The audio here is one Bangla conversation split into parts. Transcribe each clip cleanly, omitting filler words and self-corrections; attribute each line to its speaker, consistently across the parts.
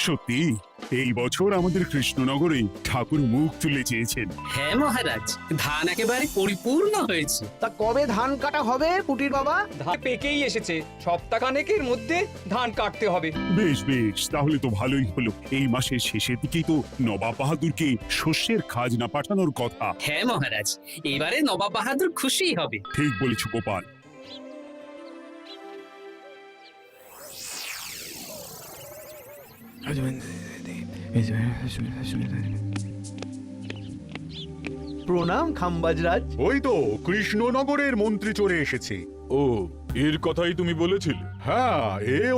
Speaker 1: সত্যি এই বছর আমাদের কৃষ্ণনগরে ঠাকুর মুখ তুলে চেয়েছেন।
Speaker 2: হ্যাঁ মহারাজ, ধান একেবারে পরিপূর্ণ হয়েছে।
Speaker 3: তা কবে ধান কাটা হবে পুটির বাবা?
Speaker 4: ধান পেকেই এসেছে, সপ্তাহখানেকের মধ্যে ধান কাটতে হবে।
Speaker 1: বেশ বেশ, তাহলে তো ভালোই হলো। এই মাসের শেষের দিকেই তো নবাব বাহাদুরকে শস্যের খাজনা পাঠানোর কথা।
Speaker 2: হ্যাঁ মহারাজ, এবারে নবাব বাহাদুর খুশি হবে।
Speaker 1: ঠিক বলেছ গোপাল।
Speaker 3: প্রণাম খাম্বাজরাজ।
Speaker 5: ওই তো কৃষ্ণনগরের মন্ত্রী চলে এসেছে।
Speaker 6: ও, এর কথাই তুমি বলেছিলে?
Speaker 5: হ্যাঁ,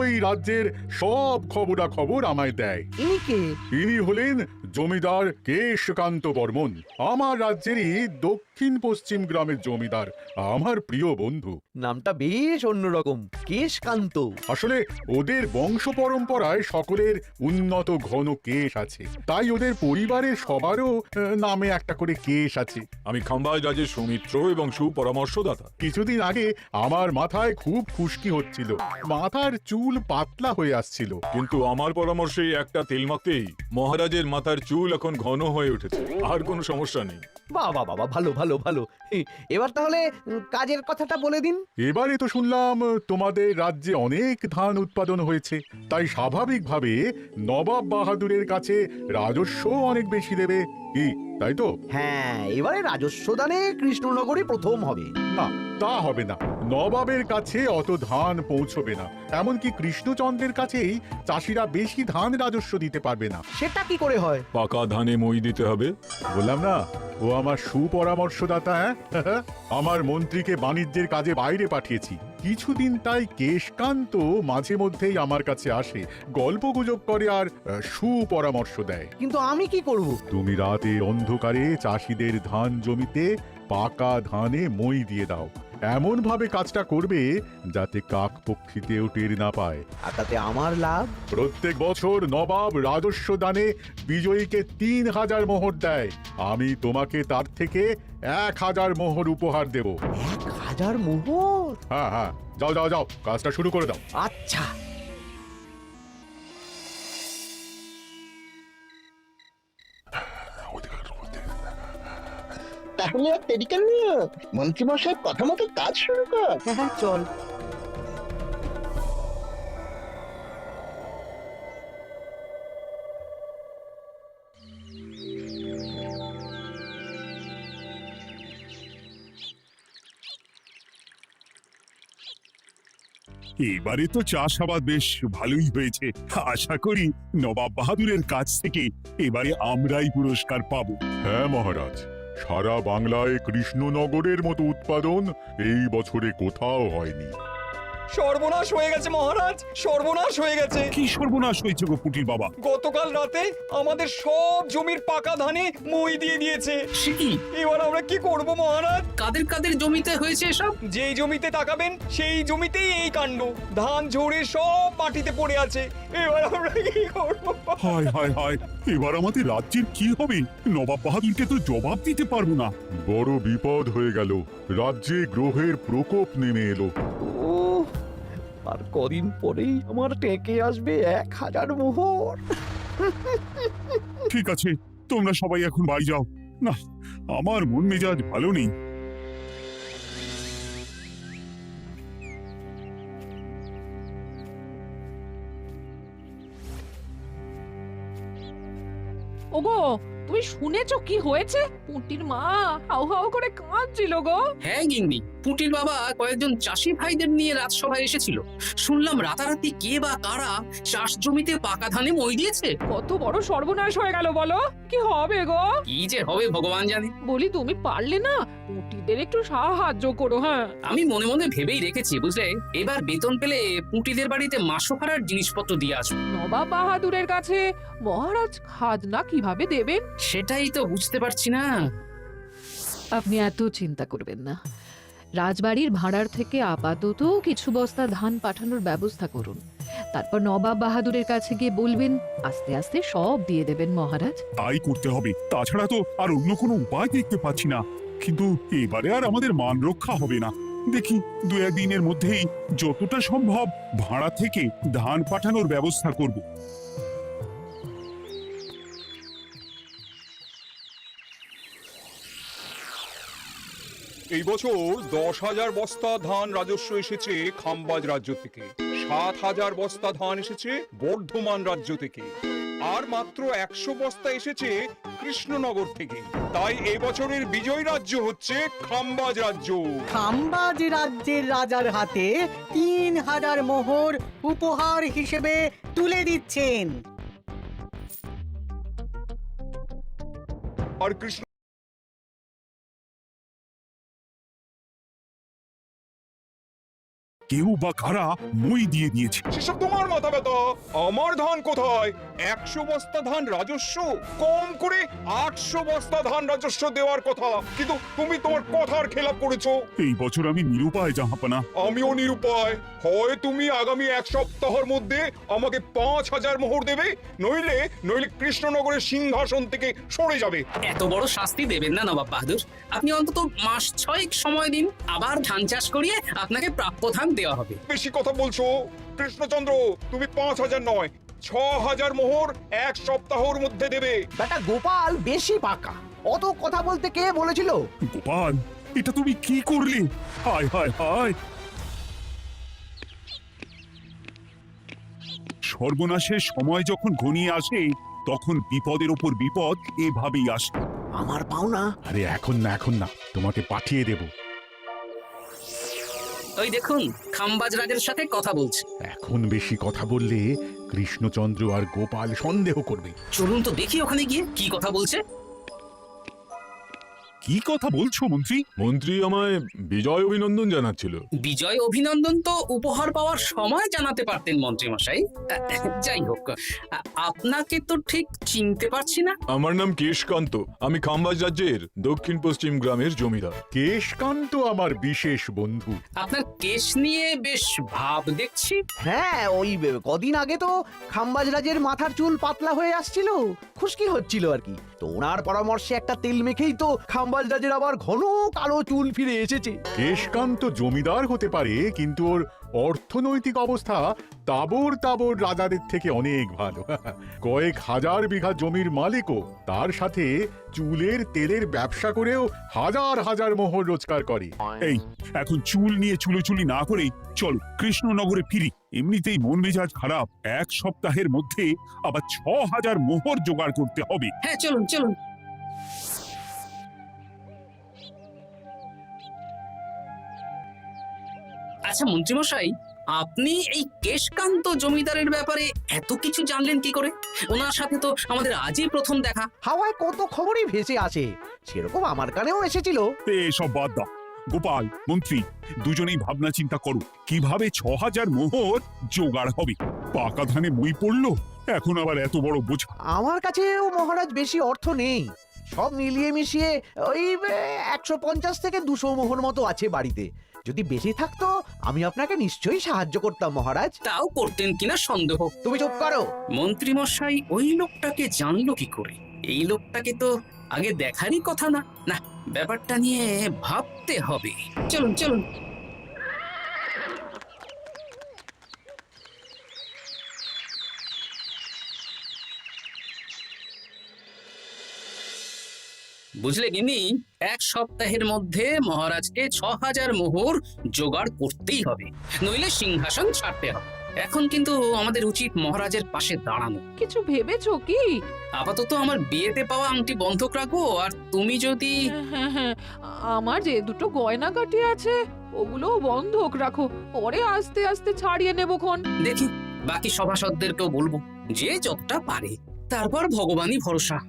Speaker 5: ওই রাজ্যের সব খবরাখবর আমায় দেয়।
Speaker 3: ইনি কে?
Speaker 5: ইনি হলেন জমিদার কেশকান্ত বর্মন, আমার রাজ্যেরই দক্ষিণ পশ্চিম গ্রামের জমিদার, আমার প্রিয় বন্ধু।
Speaker 3: নামটা বেশ অন্যরকম, কেশকান্ত।
Speaker 5: আসলে ওদের বংশ পরম্পরায় সকলের উন্নত ঘন কেশ আছে, তাই ওদের পরিবারের সবারও নামে একটা করে কেশ আছে।
Speaker 6: আমি খাম্বাজ রাজের সৌমিত্র এবং সুপরামর্শদাতা।
Speaker 5: কিছুদিন আগে আমার মাথায় খুব খুশকি হচ্ছিল, মাথার চুল পাতলা হয়ে আসছিল।
Speaker 6: কিন্তু আমার পরামর্শে একটা তেল মাখতেই মহারাজের মাথার চুল এখন ঘন হয়ে উঠেছে, আর কোনো সমস্যা নেই।
Speaker 3: বাবা বাবা, ভালো ভালো ভালো। এবার তাহলে কাজের কথাটা বলে দিন।
Speaker 5: এবারে তো শুনলাম তোমাদের রাজ্যে অনেক ধান উৎপাদন হয়েছে, তাই স্বাভাবিকভাবে নবাব বাহাদুরের কাছে রাজস্ব অনেক বেশি দেবে, কি তাই তো?
Speaker 3: হ্যাঁ, এবারে রাজস্ব দানে কৃষ্ণনগরই প্রথম হবে।
Speaker 5: না, তা হবে না। নবাবের কাছে অত ধান পৌঁছবে না, এমনকি কৃষ্ণচন্দ্রের কাছেই চাষিরা বেশি ধান রাজস্ব দিতে পারবে না।
Speaker 3: সেটা কি করে হয়?
Speaker 6: পাকা ধানে মই দিতে হবে।
Speaker 5: বললাম না, ও আমার সুপরামর্শদাতা। হ্যাঁ, আমার মন্ত্রীকে বাণিজ্যের কাজে বাইরে পাঠিয়েছি কিছুদিন, তাই কেশকান্ত মাঝে মধ্যেই আমার কাছে আসে, গল্প গুজব করে আর সুপরামর্শ দেয়।
Speaker 3: কিন্তু আমি কি করব?
Speaker 5: তুমি রাতে অন্ধকারে চাষিদের ধান জমিতে পাকা ধানে মই দিয়ে দাও, এমন ভাবে কাজটা করবে যাতে কাকপক্ষীতেও টের না পায়।
Speaker 3: আর তাতে আমার লাভ?
Speaker 5: প্রত্যেক বছর নবাব রাজস্ব দানে বিজয়ীকে 3000 মোহর দেয়, আমি তোমাকে তার থেকে 1000 মোহর উপহার দেব।
Speaker 3: 1000 মোহর?
Speaker 5: হ্যাঁ হ্যাঁ, যাও যাও যাও, কাজটা শুরু করে দাও।
Speaker 3: আচ্ছা।
Speaker 7: তাহলে আর দেরি কেন? মন্ত্রী মশাই কথা মতো কাজ শুরু কর।
Speaker 3: হ্যাঁ চল।
Speaker 1: এবারে তো চাষাবাদ বেশ ভালোই হয়েছে। আশা করি নবাব বাহাদুরের কাছ থেকে এবারে আমরাই পুরস্কার পাবো।
Speaker 5: হ্যাঁ মহারাজ, সারা বাংলায় কৃষ্ণনগরের মতো উৎপাদন এই বছরে কোথাও হয়নি।
Speaker 4: সর্বনাশ হয়ে গেছে মহারাজ, সর্বনাশ হয়ে গেছে।
Speaker 1: কি সর্বনাশ হয়েছে গো পুটির বাবা?
Speaker 4: গতকাল রাতে আমাদের সব জমির পাকা ধানে মই দিয়ে দিয়েছে।
Speaker 2: সে কি?
Speaker 4: এবার আমরা কি করব মহারাজ?
Speaker 2: কাদের কাদের জমিতে হয়েছে এসব?
Speaker 4: যেই জমিতে তাকাবেন সেই জমিতেই এই কাণ্ড, ধান ঝরে সব মাটিতে পড়ে আছে। এবার আমরা কি করব?
Speaker 1: হায় হায় হায়, এবার আমাদের রাজ্যের কি হবে? নবাব বাহাদুরকে তো জবাব দিতে পারবো না।
Speaker 5: বড় বিপদ হয়ে গেল, রাজ্যে গ্রহের প্রকোপ নেমে এলো।
Speaker 3: ও, আর কদিন পরেই আমার টেকে আসবে 1000 মোহর।
Speaker 1: ঠিক আছে, তোমরা সবাই এখন বাড়ি যাও। না, আমার মন মেজাজ ভালো নেই।
Speaker 8: ওগো, তুমি শুনেছো কি হয়েছে? পুটির মা হাউ হাউ করে কাঁদছিল গো।
Speaker 2: হ্যাঁ গিন্নি, পুটির বাবা কয়েকজন চাষি ভাইদের নিয়ে রাজসভায় এসেছিল। শুনলাম রাতারাতি কে বা কারা চাষ জমিতে পাকা ধানে মই দিয়েছে।
Speaker 8: কত বড় সর্বনাশ হয়ে গেল বলো। কি হবে গো?
Speaker 2: কি যে হবে ভগবান জানে।
Speaker 8: বলি তুমি পারলে না পুটিদের একটু সাহায্য করো। হ্যাঁ,
Speaker 2: আমি মনে মনে ভেবেই রেখেছি বুঝলে, এবার বেতন পেলে পুটিদের বাড়িতে মাসোহারার জিনিসপত্র দিয়ে আসবো।
Speaker 8: নবাব বাহাদুরের কাছে মহারাজ খাজনা কিভাবে দেবেন?
Speaker 2: সেটাই তো বুঝতে পারছি না।
Speaker 9: আপনি এত চিন্তা করবেন না, রাজবাড়ির ভাড়ার থেকে আপাতত কিছু বস্তা ধান পাঠানোর ব্যবস্থা করুন। তারপর নবাব বাহাদুরের কাছে গিয়ে বলবেন, আস্তে আস্তে সব দিয়ে দেবেন মহারাজ।
Speaker 1: তাই করতে হবে, তাছাড়া তো আর অন্য কোনো উপায় দেখতে পাচ্ছি না। কিন্তু এবারে আর আমাদের মান রক্ষা হবে না। দেখি 2-1 দিনের মধ্যেই যতটা সম্ভব ভাড়া থেকে ধান পাঠানোর ব্যবস্থা করব।
Speaker 4: এই বছর 10,000 বস্তা ধান রাজস্ব এসেছে খাম্বাজ রাজ্য থেকে, 7,000 বস্তা ধান এসেছে বর্ধমান রাজ্য থেকে, আর মাত্র 100 বস্তা এসেছে কৃষ্ণনগর থেকে। তাই এই বছরের বিজয় রাজ্য হচ্ছে খাম্বাজ রাজ্য।
Speaker 10: খাম্বাজ রাজ্যের রাজার হাতে 3,000 মোহর উপহার হিসেবে তুলে দিচ্ছেন।
Speaker 4: আর কৃষ্ণ
Speaker 1: কেউ বা কারা মই দিয়ে দিয়েছে।
Speaker 4: সেসব তোমার মাথা ব্যথা। আমার ধান কোথায়? 100 বস্তা ধান রাজস্ব, কম করে 800 বস্তা ধান রাজস্ব দেওয়ার কথা, কিন্তু তুমি তোমার কথার খেলাপ করেছো।
Speaker 1: এই বছর আমি নিরুপায় জাহাপানা।
Speaker 4: আমিও নিরুপায়। হয় তুমি আগামী 1 সপ্তাহের মধ্যে আমাকে 5,000 মোহর দেবে, নইলে কৃষ্ণনগরের সিংহাসন থেকে সরে যাবে।
Speaker 2: এত বড় শাস্তি দেবেন না নবাব বাহাদুর। আপনি অন্তত মাস 6 সময় দিন, আবার ধান চাষ করিয়ে আপনাকে প্রাপ্য ধান দেওয়া হবে।
Speaker 4: বেশি কথা বলছো কৃষ্ণচন্দ্র। তুমি 5,000 নয়, 6,000 মোহর 1 সপ্তাহের মধ্যে দেবে।
Speaker 3: বেটা গোপাল বেশি পাকা, অত কথা বলতে কে বলেছিল?
Speaker 1: গোপাল, এটা তুমি কি করলে? হায় হায় হায়! সর্বনাশের সময় যখন ঘনিয়ে আসে তখন বিপদের ওপর বিপদ এভাবেই আসে।
Speaker 3: আমার পাওনা।
Speaker 5: আরে এখন না, তোমাকে পাঠিয়ে দেব।
Speaker 2: ওই দেখুন, খাম্বাজ রাজের সাথে কথা বলছে।
Speaker 5: এখন বেশি কথা বললে কৃষ্ণচন্দ্র আর গোপাল সন্দেহ করবে।
Speaker 2: চলুন তো দেখি ওখানে গিয়ে কি কথা বলছে।
Speaker 1: কি কথা বলছো মন্ত্রী?
Speaker 6: মন্ত্রী আমায় বিজয় অভিনন্দন জানাচ্ছিল।
Speaker 2: বিজয় অভিনন্দন তো উপহার পাওয়ার সময় জানাতে পারতেন মন্ত্রী মশাই। যাই হোক, আপনাকে তো ঠিক চিনতে পারছি না।
Speaker 6: আমার নাম কেশকান্ত, আমি খাম্বাজ রাজ্যের দক্ষিণ পশ্চিম গ্রামের জমিদার।
Speaker 5: কেশকান্ত আমার বিশেষ বন্ধু।
Speaker 2: আপনার কেশ নিয়ে বেশ ভাব দেখছি।
Speaker 3: হ্যাঁ, ওই কদিন আগে তো খাম্বাজ রাজের মাথার চুল পাতলা হয়ে আসছিল, খুশকি হচ্ছিল আর কি। তো ওনার পরামর্শে একটা তেল মেখেই তো খাম্বাজ রাজের আবার ঘন কালো চুল ফিরে এসেছে।
Speaker 5: কেশকান্ত জমিদার হতে পারে, কিন্তু ওর অর্থনৈতিক অবস্থা তাবর রাজাদের থেকে অনেক ভালো। কয়েক হাজার বিঘা জমির মালিকও, তার সাথে চুলের তেলের ব্যবসা করেও হাজার হাজার মোহর রোজগার করে।
Speaker 1: এই, এখন চুল নিয়ে চুলোচুলি না করে চল কৃষ্ণনগরে ফিরি। এমনিতেই মন মেজাজ খারাপ, 1 সপ্তাহের মধ্যে আবার 6,000 মোহর জোগাড় করতে হবে।
Speaker 2: হ্যাঁ, চলুন চলুন। আচ্ছা মন্ত্রীমশাই, আপনি এই কেশকান্ত জমিদারের ব্যাপারে এত কিছু জানলেন কি করে? ওনার সাথে তো আমাদের আজই প্রথম দেখা।
Speaker 3: হাওয়ায় কত খবরই ভেসে আসে, সেরকম আমার কানেও এসেছিল।
Speaker 1: এসব বাদ দাও। গোপাল, মন্ত্রী, দুজনেই ভাবনা চিন্তা করো কিভাবে 6,000 মোহর জোগাড় হবে। পাকা ধানে মই পড়লো, এখন আবার এত বড় বোঝা।
Speaker 3: আমার কাছেও মহারাজ বেশি অর্থ নেই, সব মিলিয়ে মিশিয়ে ওই 150 থেকে 200 মোহর মতো আছে বাড়িতে। যদি বেশি থাকতো আমি আপনাকে নিশ্চয়ই সাহায্য করতাম মহারাজ।
Speaker 2: তাও করতেন কিনা সন্দেহ।
Speaker 3: তুমি চুপ করো।
Speaker 2: মন্ত্রীমশাই ওই লোকটাকে জানলো কি করে? এই লোকটাকে তো আগে দেখারই কথা না। না, ব্যাপারটা নিয়ে ভাবতে হবে। চলুন চলুন। বুঝলে গিন্নি, 1 সপ্তাহের মধ্যে মহারাজকে 6,000 মোহর জোগাড় করতেই হবে, নইলে সিংহাসন ছাড়তে হবে। এখন কিন্তু আমাদের উচিত মহারাজের পাশে দাঁড়ানো।
Speaker 8: কিছু ভেবেছো কি?
Speaker 2: আপাতত আমার বিয়েতে পাওয়া আংটি বন্ধক রাখো, আর তুমি যদি...
Speaker 8: হ্যাঁ হ্যাঁ, আমার যে দুটো গয়নাগাটি আছে ওগুলো বন্ধক রাখো, পরে আস্তে আস্তে ছাড়িয়ে নেবো খন।
Speaker 2: দেখি, বাকি সভাসদদেরকেও বলবো, যে যতটা পারে। তারপর ভগবানই ভরসা।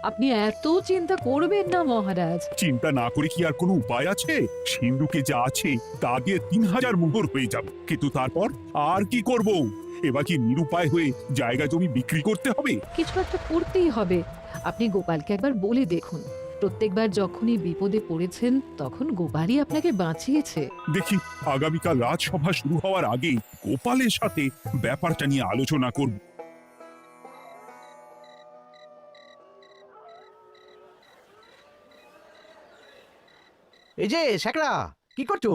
Speaker 9: আপনি এত চিন্তা করবেন না মহারাজ।
Speaker 1: চিন্তা না করে কি আর কোনো উপায় আছে? সিন্ধুকে যা আছে তা দিয়ে 3,000 মোহর হয়ে যাবে, কিন্তু তারপর আর কি করব? এবার কি নিরুপায় হয়ে জায়গা জমি বিক্রি করতে হবে?
Speaker 9: কিছু একটা করতেই হবে। আপনি গোপালকে একবার বলে দেখুন, প্রত্যেকবার যখনই বিপদে পড়েছেন তখন গোপালই আপনাকে বাঁচিয়েছে।
Speaker 1: দেখি, আগামীকাল রাজসভা শুরু হওয়ার আগে গোপালের সাথে ব্যাপারটা নিয়ে আলোচনা করব।
Speaker 3: এই যে শেখরা, কি করছো?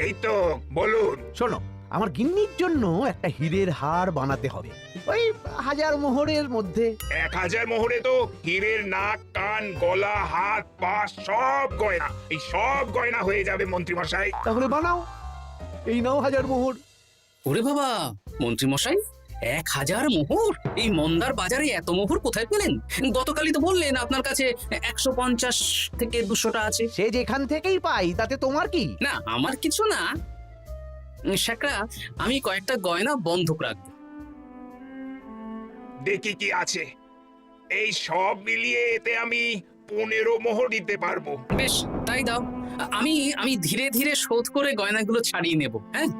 Speaker 11: এই তো, বলুন।
Speaker 3: শোনো, আমার গিন্নির জন্য একটা হীরের হার বানাতে হবে, ওই 1000 মোহরের মধ্যে।
Speaker 11: 1000 মোহরে তো হীরের নাক, কান, গলা, হাত, পা সব গয়না, এই সব গয়না হয়ে যাবে মন্ত্রী মশাই।
Speaker 3: তাহলে বানাও, এই নাও 1000 মোহর।
Speaker 2: ওরে বাবা, মন্ত্রী মশাই 1000 মোহর! এই মন্দার বাজারে এত মোহর কোথায় পেলেন? গতকালই তো বললেন আপনার কাছে 150 থেকে 200টা আছে।
Speaker 3: সে যেখান থেকেই পাই তাতে তোমার কি?
Speaker 2: না, আমার কিছু না, শেখরা, আমি কয়েকটা গয়না বন্ধক রাখবো।
Speaker 11: দেখি কি আছে, এই সব মিলিয়ে এতে আমি 15 মোহর দিতে পারবো।
Speaker 2: বেশ, তাই দাও। আমি ধীরে ধীরে শোধ করে গয়নাগুলো ছাড়িয়ে নেব। হ্যাঁ,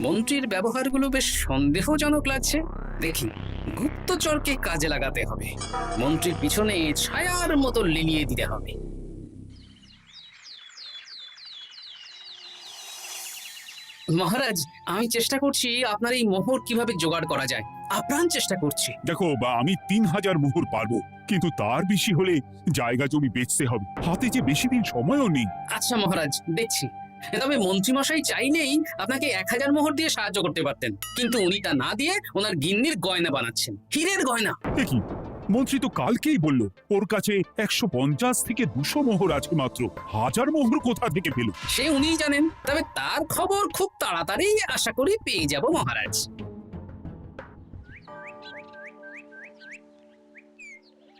Speaker 2: মন্ত্রীর ব্যবহারগুলো বেশ সন্দেহজনক লাগছে। দেখি, গুপ্তচরকে কাজে লাগাতে হবে, মন্ত্রীর পিছনে ছায়ার মতো লেলিয়ে দিতে হবে। মহারাজ, আমি চেষ্টা করছি আপনার এই মোহর কিভাবে জোগাড় করা যায়, আপ্রাণ চেষ্টা করছি।
Speaker 1: দেখো, আমি 3000 মোহর পারবো, কিন্তু তার বেশি হলে জায়গা জমি বেচতে হবে, হাতে যে বেশি দিন সময়ও নেই।
Speaker 2: আচ্ছা মহারাজ, দেখছি। তবে মন্ত্রীমশাই চাইলেই আপনাকে 1000 মোহর দিয়ে সাহায্য করতে পারতেন, কিন্তু উনি তা না দিয়ে ওনার গিন্নির গয়না বানাচ্ছেন, হীরের গয়না।
Speaker 1: দেখি, মন্ত্রী তো কালকেই বলল ওর কাছে 150 থেকে 200 মোহর আছে মাত্র, 1000 মোহর কোথা থেকে পেল?
Speaker 2: সে উনিই জানেন, তবে তার খবর খুব তাড়াতাড়ি আশা করি পেয়ে যাব মহারাজ।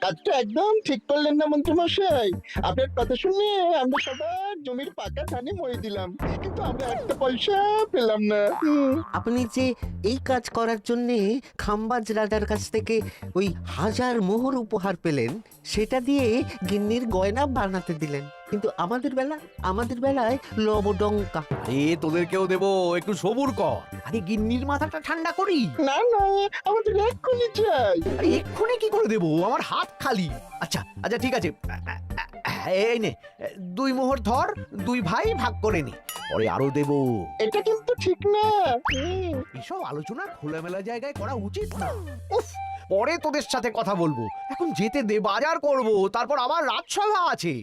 Speaker 7: কাজটা একদম ঠিক করলেন না মন্ত্রী মশাই। আপনার কথা শুনে আমরা সবার জমির পাকা ধানে মই দিলাম, কিন্তু আমরা একটা পয়সা পেলাম না।
Speaker 12: আপনি যে এই কাজ করার জন্য খাম্বাজ রাজার কাছ থেকে ওই 1000 মোহর উপহার পেলেন, সেটা দিয়ে গিন্নির গয়না বানাতে দিলেন, কিন্তু আমাদের বেলায় লবডঙ্কা।
Speaker 3: তোদেরকেও দেবো, একটু সবুর কর। আরে গিন্নির মাথাটা ঠান্ডা করি।
Speaker 7: না না, আমাদের এক্ষুনি চাই।
Speaker 3: আরে এক্ষুনি কি করে দেবো, আমার হাত খালি। আচ্ছা আচ্ছা, ঠিক আছে, এই নে 2 মোহর ধর, 2 ভাই ভাগ করে নি, পরে আরো দেবো।
Speaker 7: এটা কিন্তু ঠিক না।
Speaker 3: এসব আলোচনা খোলামেলা জায়গায় করা উচিত না। উফ, পরে তোদের সাথে কথা বলবো, এখন যেতে দে, বাজার করব, তারপর আবার রাজসভা আছে।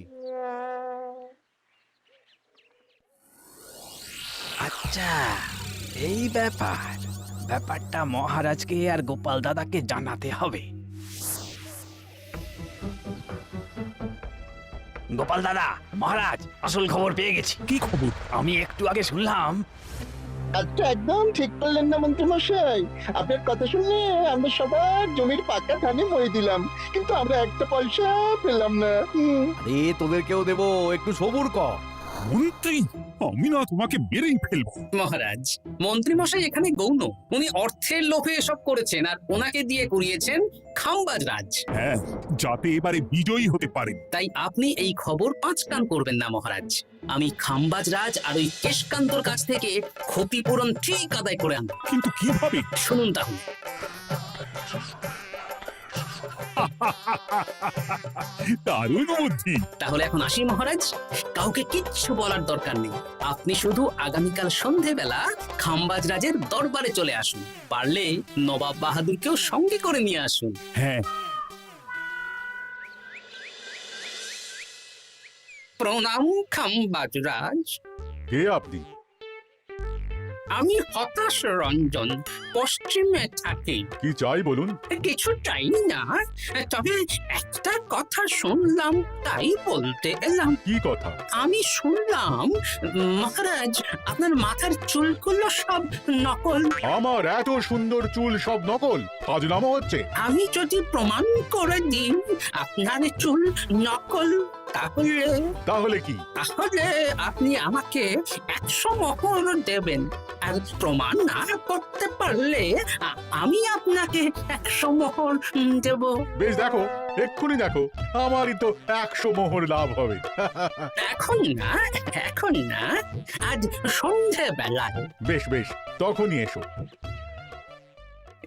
Speaker 13: আচ্ছা, এই ব্যাপারটা মহারাজকে আর গোপাল দাদাকে জানাতে হবে। গোপাল দাদা, মহারাজ আসল খবর পেয়ে গেছি।
Speaker 1: কি খবর?
Speaker 13: আমি একটু আগে শুনলাম।
Speaker 7: কাজটা একদম ঠিক করলেন না মন্ত্রী মশাই। আপনার কথা শুনে আমরা সবার জমির পাকা ধানে মই দিলাম, কিন্তু আমরা একটা পয়সা পেলাম না।
Speaker 3: আরে তোদেরকেও দেবো, একটু সবুর কর।
Speaker 1: মন্ত্রী, আমি না তোমাকে মেরেই ফেলবো।
Speaker 2: মহারাজ, মন্ত্রী মশাই এখানে গৌণ, উনি অর্থের লোভে এসব করেছেন, আর ওনাকে দিয়ে করিয়েছেন খাম্বাজ রাজ।
Speaker 1: হ্যাঁ, যাতে এবারে বিজয়ী হতে পারেন।
Speaker 2: তাই আপনি এই খবর 5 কান করবেন না মহারাজ। আমি খাম্বাজ রাজ আর ওই কেশকান্তর কাছ থেকে ক্ষতিপূরণ ঠিক আদায় করে আনবো।
Speaker 1: কিন্তু কিভাবে?
Speaker 2: শুনুন তাহলে।
Speaker 1: দারুণ বুদ্ধি।
Speaker 2: তাহলে এখন আসি মহারাজ, কাউকে কিচ্ছু বলার দরকার নেই। আপনি শুধু আগামীকাল সন্ধেবেলা খাম্বাজ রাজের দরবারে চলে আসুন, পারলে নবাব বাহাদুরকেও সঙ্গে করে নিয়ে আসুন।
Speaker 1: হ্যাঁ।
Speaker 2: প্রণাম খাম্বাজ রাজ।
Speaker 5: কে আপনি?
Speaker 2: আমি হতাশ রঞ্জন, পশ্চিমে থাকি।
Speaker 5: কি চাই বলুন?
Speaker 2: কিছু চাই না, তবে একটা কথা শুনলাম তাই বলতে এলাম।
Speaker 5: কি কথা?
Speaker 2: আমি শুনলাম মহারাজ আপনার মাথার চুলগুলো সব নকল।
Speaker 5: আমার এত সুন্দর চুল সব নকল? খাজনামা হচ্ছে।
Speaker 2: আমি যদি প্রমাণ করে দিই আপনার চুল নকল,
Speaker 5: তাহলে কি?
Speaker 2: তাহলে আপনি আমাকে 100 মোহর দেবেন, আর প্রমাণ না করতে পারলে আমি আপনাকে 100 মোহর দেব।
Speaker 5: বেশ, দেখো, এক্ষুনি দেখো, আমারই তো 100 মোহর লাভ হবে।
Speaker 2: এখন না, আজ সন্ধ্যেবেলায়।
Speaker 5: বেশ বেশ, তখনই এসো।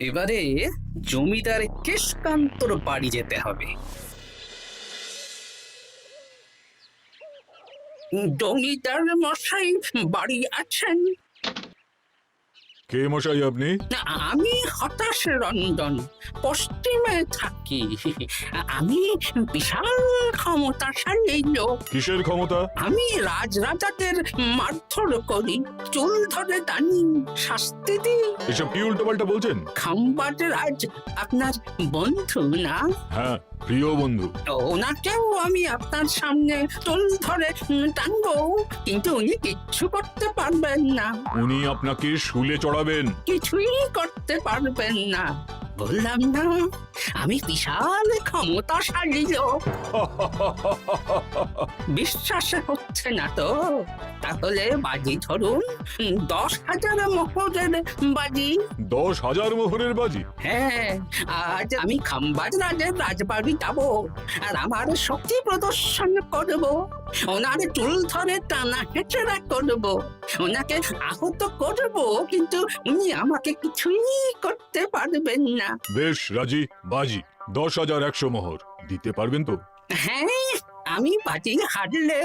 Speaker 2: এবারে জমিদার কেশকান্তর বাড়ি যেতে হবে। জমিদার মশাই বাড়ি আছেন?
Speaker 6: কে মশাই আপনি?
Speaker 2: না, আমি হতাশ রঞ্জন, পশ্চিমে থাকি। আমি বিশাল ক্ষমতাশালী লোক।
Speaker 6: কিসের ক্ষমতা?
Speaker 2: আমি রাজরাজাদের মারধর করি, চুল ধরে টানি, শাস্তি দিই।
Speaker 6: এসব কি উল্টোপাল্টা বলছেন?
Speaker 2: খাম্বাজ রাজ আপনার বন্ধু না?
Speaker 6: হ্যাঁ, প্রিয় বন্ধু।
Speaker 2: ওনাকেও আমি আপনার সামনে চুল ধরে টানবো, কিন্তু উনি কিচ্ছু করতে পারবেন না।
Speaker 6: উনি আপনাকে শুলে চড়াবেন।
Speaker 2: কিছুই করতে পারবেন না। বললাম না, আমি বিশাল ক্ষমতাশালী লোক। বিশ্বাস হচ্ছে না তো? তাহলে বাজি ধরুন, 10,000 মোহরের বাজি।
Speaker 6: 10,000 মোহরের বাজি?
Speaker 2: হ্যাঁ, আজ আমি খাম্বাজ রাজের রাজবাড়ি যাব আর আমার শক্তি প্রদর্শন করব। ওনার চুল ধরে টানা হেঁচড়া করব, ওনাকে আহত করব, কিন্তু উনি আমাকে কিছুই করতে পারবেন না।
Speaker 6: বেশ, রাজি। বাজি 10,100 মোহর দিতে পারবেন তো?
Speaker 2: হ্যাঁ, আমি বাজি হারলে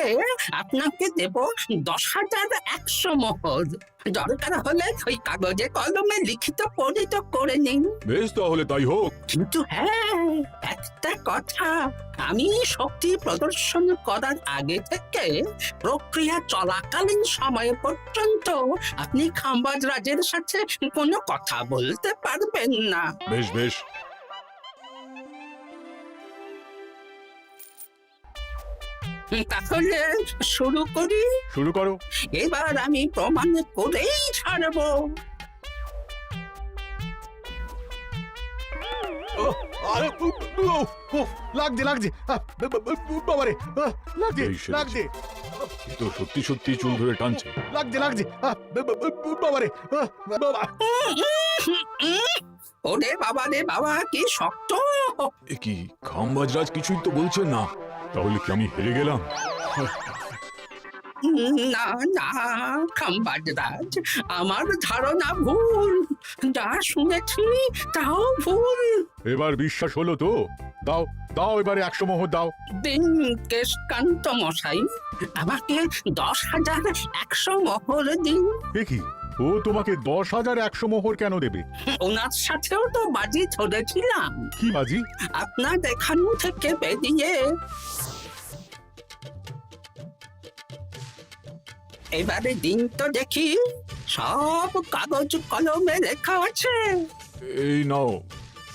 Speaker 2: আপনাকে দেব 10,100 মোহর। দরকার হলে ওই কাগজে কলমে লিখিত পরিত করে নিন।
Speaker 6: বেশ, তাহলে তাই হোক।
Speaker 2: কিন্তু হ্যাঁ, একটা কথা, আমি শক্তি প্রদর্শন করার আগে থেকে প্রক্রিয়া চলাকালীন সময় পর্যন্ত আপনি খাম্বাজ রাজের সাথে কোনো কথা বলতে পারবেন না।
Speaker 6: বেশ বেশ।
Speaker 2: তাহলে শুরু করি।
Speaker 5: শুরু করো।
Speaker 2: এবার আমি প্রমাণ করেই ছাড়বো।
Speaker 5: আরে লাগছে লাগছে বাবারে, লাগছে
Speaker 6: এই সেরেছে।
Speaker 5: লাগছে
Speaker 6: এ তো সত্যি সত্যি চুল ধরে টানছে।
Speaker 5: লাগছে লাগছে বাবারে, বাবা।
Speaker 2: ওরে বাবা রে বাবা, কি শক্ত!
Speaker 6: এ কি, খাম্বাজরাজ কিছুই তো বলছেন না। তাহলে কি আমি হেরে গেলাম?
Speaker 2: না না খাম্বাজ রাজ, আমার ধারণা ভুল। যা শুনেছি তাও ভুল।
Speaker 5: এবার বিশ্বাস হলো তো? দাও দাও, এবারে 100 মোহর দাও।
Speaker 2: দিন কেশকান্ত মশাই, আমাকে 10,100 মোহর দিন।
Speaker 5: এ কি, ও তোমাকে 10,100 মোহর কেন দেবে?
Speaker 2: ওনার সাথেও তো বাজি ধরেছিলাম।
Speaker 5: কি বাজি?
Speaker 2: আপনার এখান থেকে বেরিয়ে এবারে দিন তো দেখি, সব কাগজ কলমে লেখা আছে।
Speaker 6: এই নাও।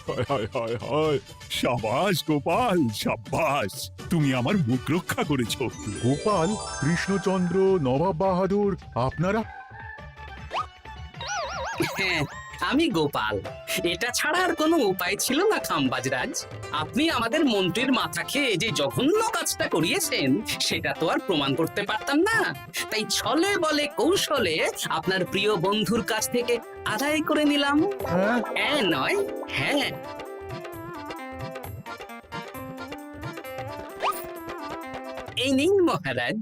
Speaker 6: হায় হায় হায় হায়।
Speaker 1: সাবাস গোপাল, সাবাস, তুমি আমার মুখ রক্ষা করেছো।
Speaker 5: গোপাল, কৃষ্ণচন্দ্র, নবাব বাহাদুর, আপনারা?
Speaker 2: হ্যাঁ, আমি গোপাল। এটা ছাড়া আর কোনো উপায় ছিল না খাম্বাজরাজ। আপনি আমাদের মন্ত্রীর মাথা খেয়ে যে জঘন্য কাজটা করিয়েছেন, সেটা তো আর প্রমাণ করতে পারতাম না। তাই ছলে বলে কৌশলে আপনার প্রিয় বন্ধুর কাছ থেকে আদায় করে নিলাম। হ্যাঁ নয়, হ্যাঁ। এই নিন মহারাজ।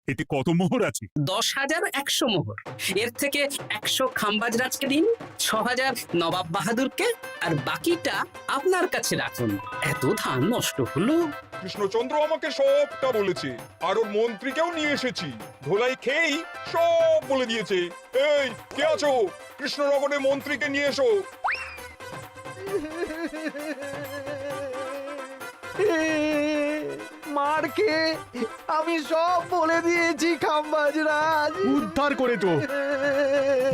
Speaker 1: এতে কত মোহর আছে?
Speaker 2: 10,100 মোহর। এর থেকে 100 খাম্বাজরাজকে দিন, 6,000 নবাব বাহাদুরকে, আর বাকিটা আপনার কাছে রাখুন। এত ধান নষ্ট হলো।
Speaker 4: কৃষ্ণচন্দ্র আমাকে সবটা বলেছে, আর ওর মন্ত্রীকেও নিয়ে এসেছি। ধোলাই খেয়েই সব বলে দিয়েছে। এই, কে আছো? কৃষ্ণনগরের মন্ত্রীকে নিয়ে এসো।
Speaker 3: মারকে আমি সব বলে দিয়েছি খাম্বাজ রাজ।
Speaker 5: উদ্ধার করে তো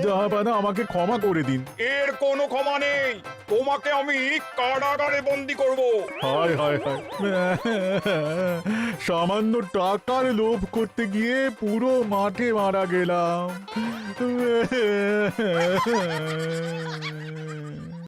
Speaker 5: জাহাপানা, আমাকে ক্ষমা করে দিন।
Speaker 4: এর কোনো ক্ষমা নেই, তোমাকে আমি কারাগারে বন্দি করব।
Speaker 5: হায় হায় হায়, সামান্য টাকার লোভ করতে গিয়ে পুরো মাঠে মারা গেলাম।